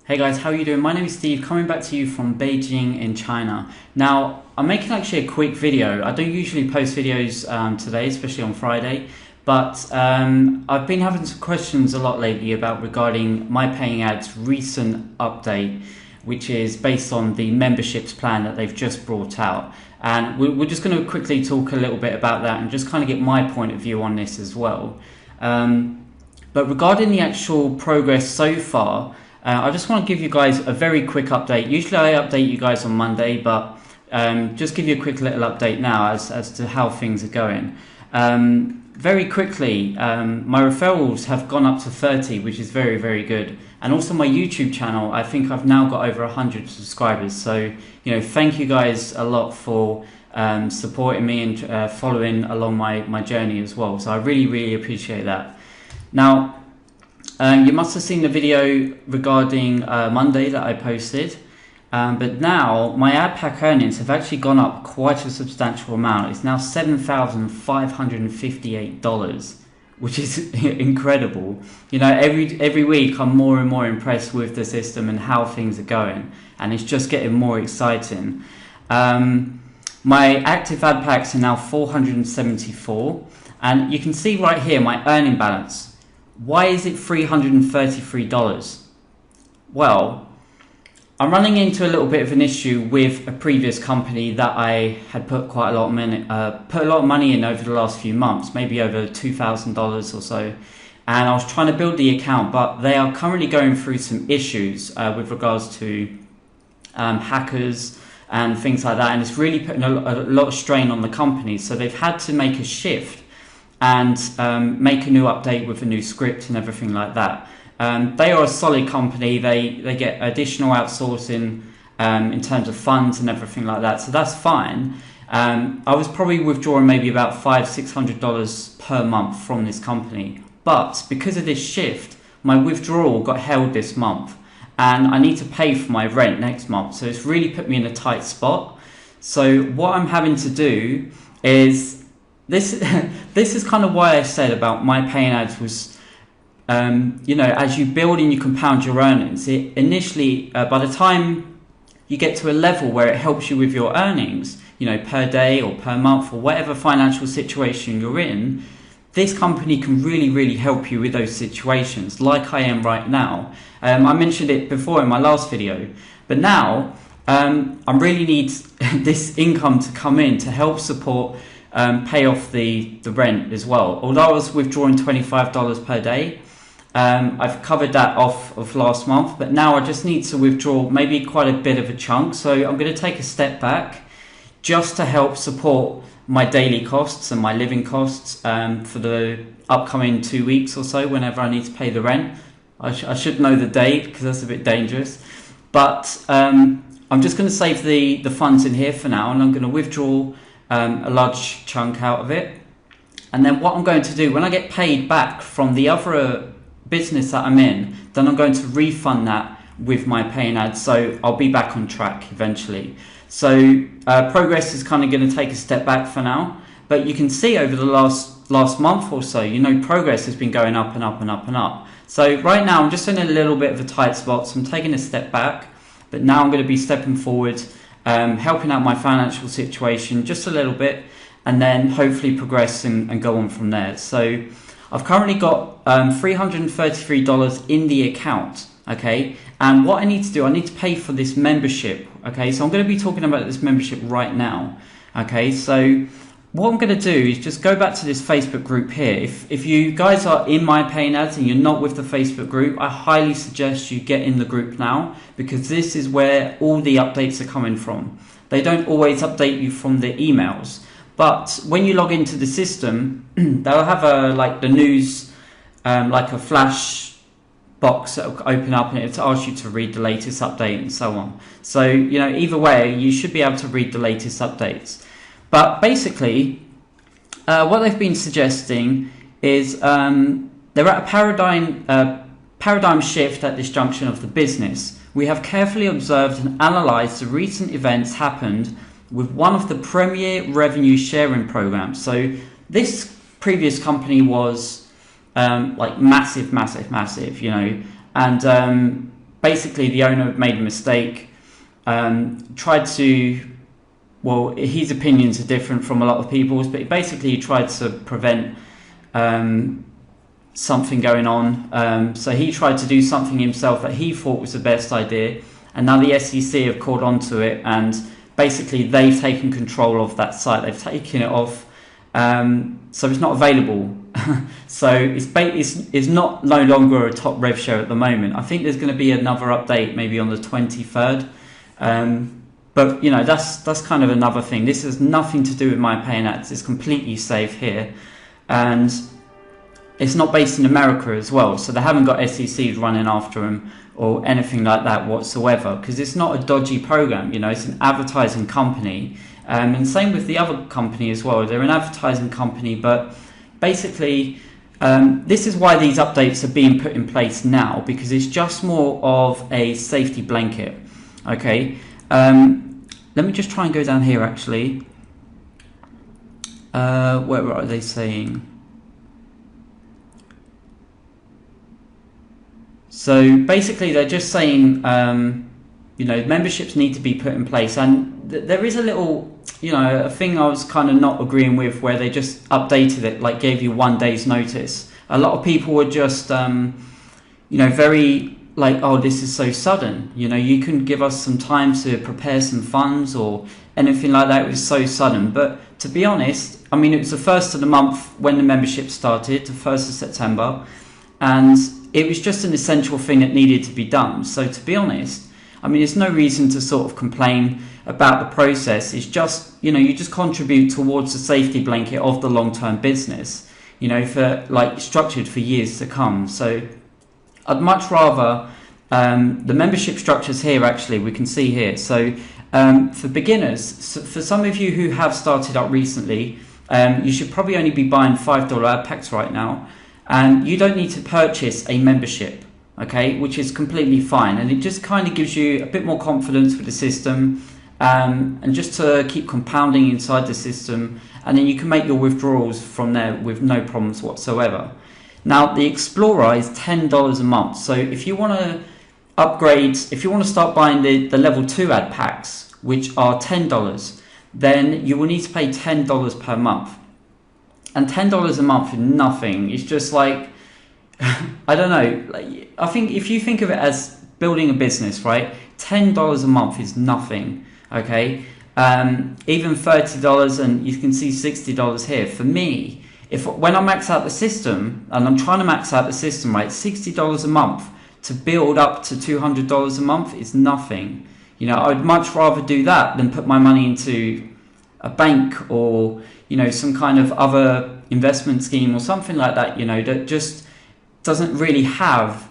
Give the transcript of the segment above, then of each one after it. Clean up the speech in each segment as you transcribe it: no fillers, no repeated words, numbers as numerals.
Hey guys, how are you doing? My name is Steve, coming back to you from Beijing in China. Now, I'm making actually a quick video. I don't usually post videos today, especially on Friday, but I've been having some questions a lot lately regarding MyPayingAds recent update, which is based on the memberships plan that they've just brought out. And we're just going to quickly talk a little bit about that and just kind of get my point of view on this as well. But regarding the actual progress so far, I just want to give you guys a very quick update. Usually I update you guys on Monday, but just give you a quick little update now as to how things are going. Very quickly, my referrals have gone up to 30, which is very, very good. And also my YouTube channel, I think I've now got over 100 subscribers. So, thank you guys a lot for supporting me and following along my journey as well. So I really, really appreciate that. Now, you must have seen the video regarding Monday that I posted, but now my ad pack earnings have actually gone up quite a substantial amount. It's now $7,558, which is incredible. Every week I'm more and more impressed with the system and how things are going, and it's just getting more exciting. My active ad packs are now 474, and you can see right here my earning balance. Why is it $333? Well, I'm running into a little bit of an issue with a previous company that I had put quite a lot of money in over the last few months, maybe over $2,000 or so. And I was trying to build the account, but they are currently going through some issues with regards to hackers and things like that. And it's really putting a lot of strain on the company. So they've had to make a shift and make a new update with a new script and everything like that. They are a solid company. They get additional outsourcing in terms of funds and everything like that, so that's fine. I was probably withdrawing maybe about $500-600 per month from this company, but because of this shift, my withdrawal got held this month, and I need to pay for my rent next month, so it's really put me in a tight spot. So what I'm having to do is this is kind of why I said about MyPayingAds was, as you build and you compound your earnings, it initially, by the time you get to a level where it helps you with your earnings, per day or per month or whatever financial situation you're in, this company can really, really help you with those situations, like I am right now. I mentioned it before in my last video, but now I really need this income to come in to help support pay off the rent as well. Although I was withdrawing $25 per day, I've covered that off of last month, but now I just need to withdraw maybe quite a bit of a chunk. So I'm going to take a step back just to help support my daily costs and my living costs for the upcoming 2 weeks or so whenever I need to pay the rent. I should know the date because that's a bit dangerous, but I'm just going to save the funds in here for now, and I'm going to withdraw a large chunk out of it, and then what I'm going to do when I get paid back from the other business that I'm in, then I'm going to refund that with my Paying Ads, so I'll be back on track eventually. So progress is kind of going to take a step back for now, but you can see over the last month or so, progress has been going up and up and up and up. So right now I'm just in a little bit of a tight spot, so I'm taking a step back, but now I'm going to be stepping forward, helping out my financial situation just a little bit, and then hopefully progress and go on from there. So I've currently got $333 in the account, okay? And what I need to do, I need to pay for this membership, okay? So I'm going to be talking about this membership right now, okay? So what I'm going to do is just go back to this Facebook group here. If you guys are in my Paying Ads and you're not with the Facebook group, I highly suggest you get in the group now, because this is where all the updates are coming from. They don't always update you from the emails, but when you log into the system, they'll have the news, like a flash box that will open up, and it'll ask you to read the latest update and so on. So, either way, you should be able to read the latest updates. But basically, what they've been suggesting is they're at a paradigm shift at this junction of the business. We have carefully observed and analysed the recent events happened with one of the premier revenue sharing programs. So this previous company was massive, and basically the owner made a mistake, tried to, well, his opinions are different from a lot of people's, but basically he tried to prevent something going on. So he tried to do something himself that he thought was the best idea, and now the SEC have caught on to it, and basically they've taken control of that site. They've taken it off, so it's not available. So it's not no longer a top RevShare at the moment. I think there's going to be another update maybe on the 23rd. But you know, that's kind of another thing. This has nothing to do with MyPaying Ads. It's completely safe here, and it's not based in America as well. So they haven't got SECs running after them or anything like that whatsoever, because it's not a dodgy program. You know, it's an advertising company, and same with the other company as well. They're an advertising company, but basically, this is why these updates are being put in place now, because it's just more of a safety blanket. Okay. Let me just try and go down here actually. Where are they saying? So basically they're just saying, you know, memberships need to be put in place, and there is a little, you know, a thing I was kind of not agreeing with, where they just updated it, like gave you 1 day's notice. A lot of people were just, you know, very like, oh, this is so sudden, you know, you couldn't give us some time to prepare some funds or anything like that. It was so sudden. But to be honest, I mean, it was the first of the month when the membership started, the 1st of September, and it was just an essential thing that needed to be done. So to be honest, I mean, there's no reason to sort of complain about the process. It's just, you know, you just contribute towards the safety blanket of the long-term business, you know, for like structured for years to come. So I'd much rather, the membership structures here, actually, we can see here. So for beginners, so for some of you who have started up recently, you should probably only be buying $5 ad packs right now. And you don't need to purchase a membership, okay, which is completely fine. And it just kind of gives you a bit more confidence with the system, and just to keep compounding inside the system. And then you can make your withdrawals from there with no problems whatsoever. Now, the Explorer is $10 a month. So if you want to upgrade, if you want to start buying the level 2 ad packs, which are $10, then you will need to pay $10 per month. And $10 a month is nothing. It's just like, I don't know. Like, I think if you think of it as building a business, right? $10 a month is nothing, okay? Even $30, and you can see $60 here. For me, when I max out the system, and I'm trying to max out the system, right, $60 a month to build up to $200 a month is nothing. You know, I'd much rather do that than put my money into a bank or, you know, some kind of other investment scheme or something like that, you know, that just doesn't really have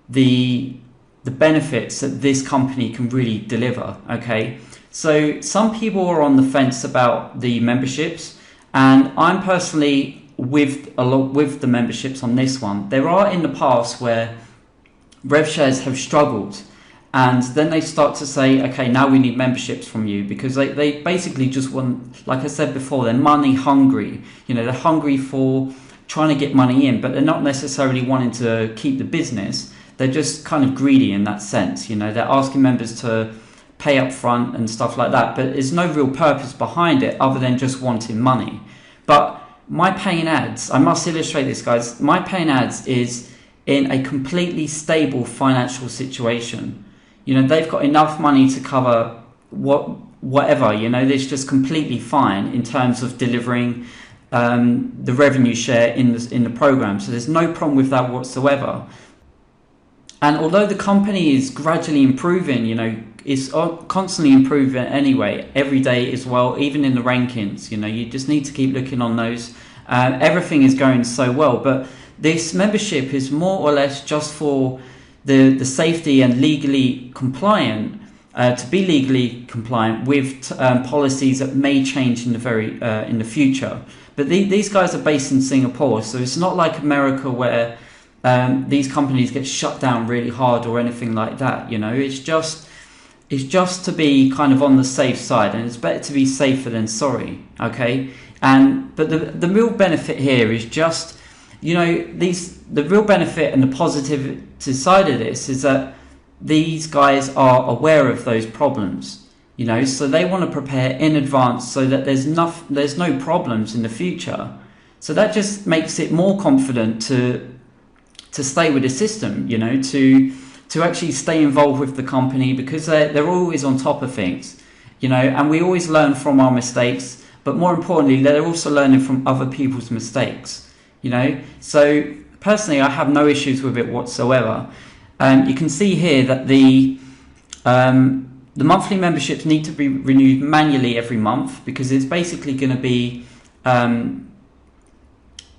the benefits that this company can really deliver, okay? So some people are on the fence about the memberships, and I'm personally with the memberships on this one. There are in the past where RevShares have struggled, and then they start to say, okay, now we need memberships from you, because they basically just want, like I said before, they're money hungry. You know, they're hungry for trying to get money in, but they're not necessarily wanting to keep the business. They're just kind of greedy in that sense. You know, they're asking members to pay up front and stuff like that, but there's no real purpose behind it other than just wanting money. But MyPaying Ads, I must illustrate this, guys. MyPaying Ads is in a completely stable financial situation. You know, they've got enough money to cover whatever, you know, it's just completely fine in terms of delivering the revenue share in the program. So there's no problem with that whatsoever. And although the company is gradually improving, you know, it's constantly improving anyway, every day as well, even in the rankings, you know, you just need to keep looking on those. Everything is going so well, but this membership is more or less just for the safety and legally compliant, to be legally compliant with policies that may change in the future. But these guys are based in Singapore, so it's not like America where these companies get shut down really hard or anything like that. You know, it's just to be kind of on the safe side, and it's better to be safer than sorry. Okay, but the real benefit here is just, you know, the real benefit and the positive side of this is that these guys are aware of those problems, you know, so they want to prepare in advance so that there's no problems in the future. So that just makes it more confident to stay with the system, you know, to actually stay involved with the company, because they're always on top of things, you know, and we always learn from our mistakes, but more importantly, they're also learning from other people's mistakes, you know. So personally, I have no issues with it whatsoever. You can see here that the monthly memberships need to be renewed manually every month, because it's basically going to be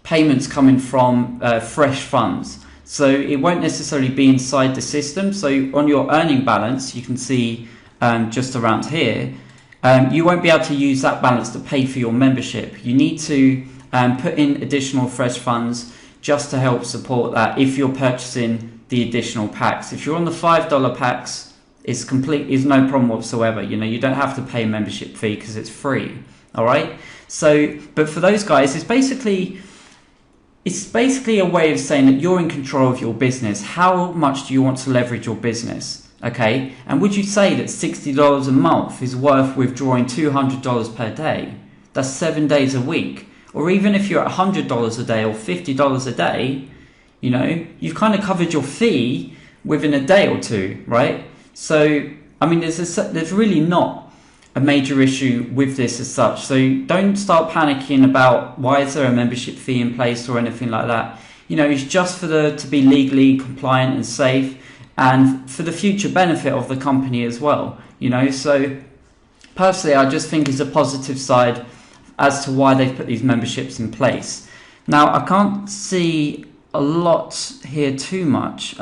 payments coming from fresh funds. So it won't necessarily be inside the system. So on your earning balance, you can see just around here, you won't be able to use that balance to pay for your membership. You need to put in additional fresh funds just to help support that if you're purchasing the additional packs. If you're on the $5 packs, it's no problem whatsoever. You know, you don't have to pay a membership fee because it's free. All right. So, but for those guys, it's basically a way of saying that you're in control of your business. How much do you want to leverage your business? Okay. And would you say that $60 a month is worth withdrawing $200 per day? That's 7 days a week. Or even if you're at $100 a day or $50 a day, you know, you've kind of covered your fee within a day or two, right? So, I mean, there's really not a major issue with this as such. So don't start panicking about why is there a membership fee in place or anything like that. You know, it's just to be legally compliant and safe, and for the future benefit of the company as well. You know, so personally, I just think it's a positive side as to why they've put these memberships in place. Now, I can't see a lot here too much.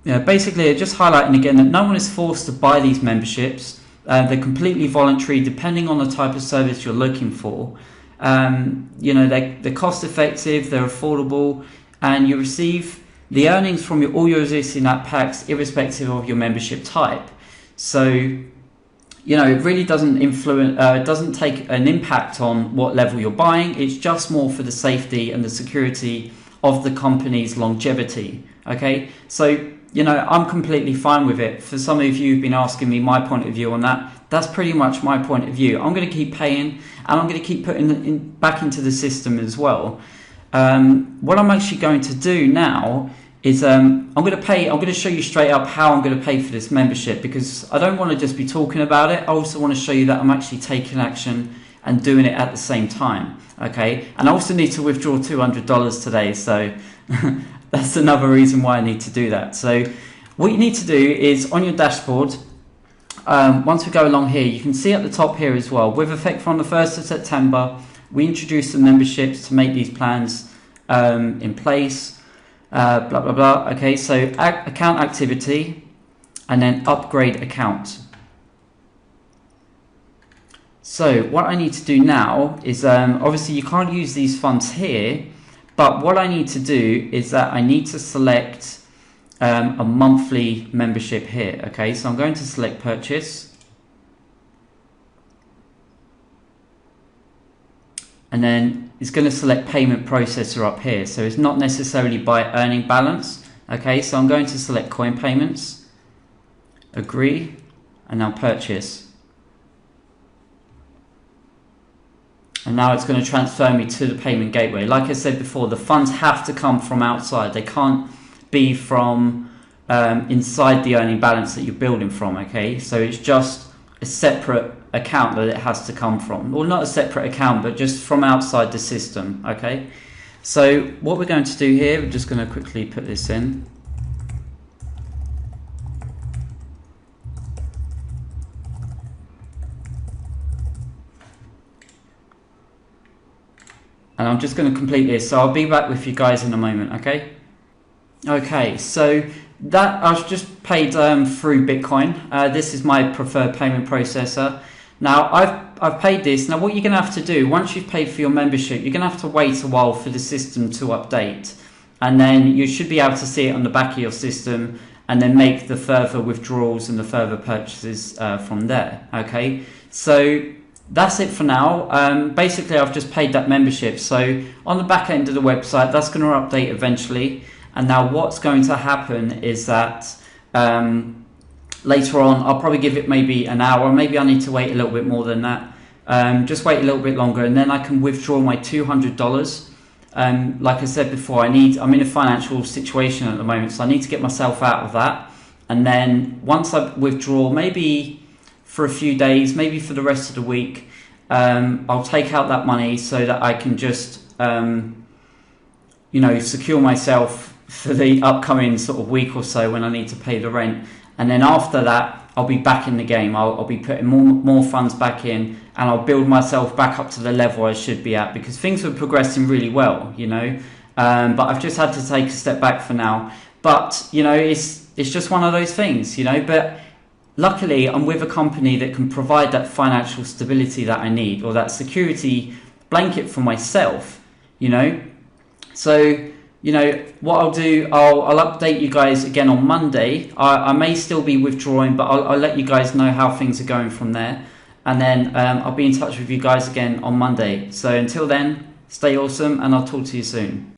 Yeah, basically, they're just highlighting again that no one is forced to buy these memberships. They're completely voluntary, depending on the type of service you're looking for. You know, they're cost effective, they're affordable, and you receive the earnings from all your existing app packs, irrespective of your membership type. So, you know, it really doesn't it doesn't take an impact on what level you're buying. It's just more for the safety and the security of the company's longevity. Okay, so, you know, I'm completely fine with it. For some of you who've been asking me my point of view on that, that's pretty much my point of view. I'm going to keep paying, and I'm going to keep putting back into the system as well. What I'm actually going to do now is I'm going to show you straight up how I'm going to pay for this membership, because I don't want to just be talking about it. I also want to show you that I'm actually taking action and doing it at the same time. Okay, and I also need to withdraw $200 today, so that's another reason why I need to do that. So what you need to do is on your dashboard, once we go along here, you can see at the top here as well, with effect from the 1st of September, we introduced the memberships to make these plans in place, blah, blah, blah. Okay, so account activity, and then upgrade account. So what I need to do now is, obviously you can't use these funds here, but what I need to do is that I need to select a monthly membership here. Okay, so I'm going to select purchase. And then it's going to select payment processor up here. So it's not necessarily by earning balance. Okay, so I'm going to select coin payments, agree, and now purchase. And now it's going to transfer me to the payment gateway. Like I said before, the funds have to come from outside. They can't be from inside the earning balance that you're building from. Okay, so it's just a separate account that it has to come from. Well, not a separate account, but just from outside the system. Okay, so what we're going to do here, we're just going to quickly put this in. And I'm just going to complete this, so I'll be back with you guys in a moment, okay? Okay, so that I've just paid through Bitcoin. This is my preferred payment processor. Now I've paid this. Now what you're going to have to do, once you've paid for your membership, you're going to have to wait a while for the system to update, and then you should be able to see it on the back of your system, and then make the further withdrawals and the further purchases from there. Okay, so that's it for now. Basically, I've just paid that membership. So on the back end of the website, that's going to update eventually. And now what's going to happen is that later on, I'll probably give it maybe an hour. Maybe I need to wait a little bit more than that. Just wait a little bit longer, and then I can withdraw my $200. Like I said before, I'm in a financial situation at the moment, so I need to get myself out of that. And then once I withdraw, maybe for a few days, maybe for the rest of the week, I'll take out that money so that I can just, secure myself for the upcoming sort of week or so when I need to pay the rent. And then after that, I'll be back in the game. I'll be putting more funds back in, and I'll build myself back up to the level I should be at, because things were progressing really well, but I've just had to take a step back for now. But, it's just one of those things, but luckily I'm with a company that can provide that financial stability that I need, or that security blanket for myself, So, what I'll do, I'll update you guys again on Monday. I may still be withdrawing, but I'll let you guys know how things are going from there. And then I'll be in touch with you guys again on Monday. So until then, stay awesome, and I'll talk to you soon.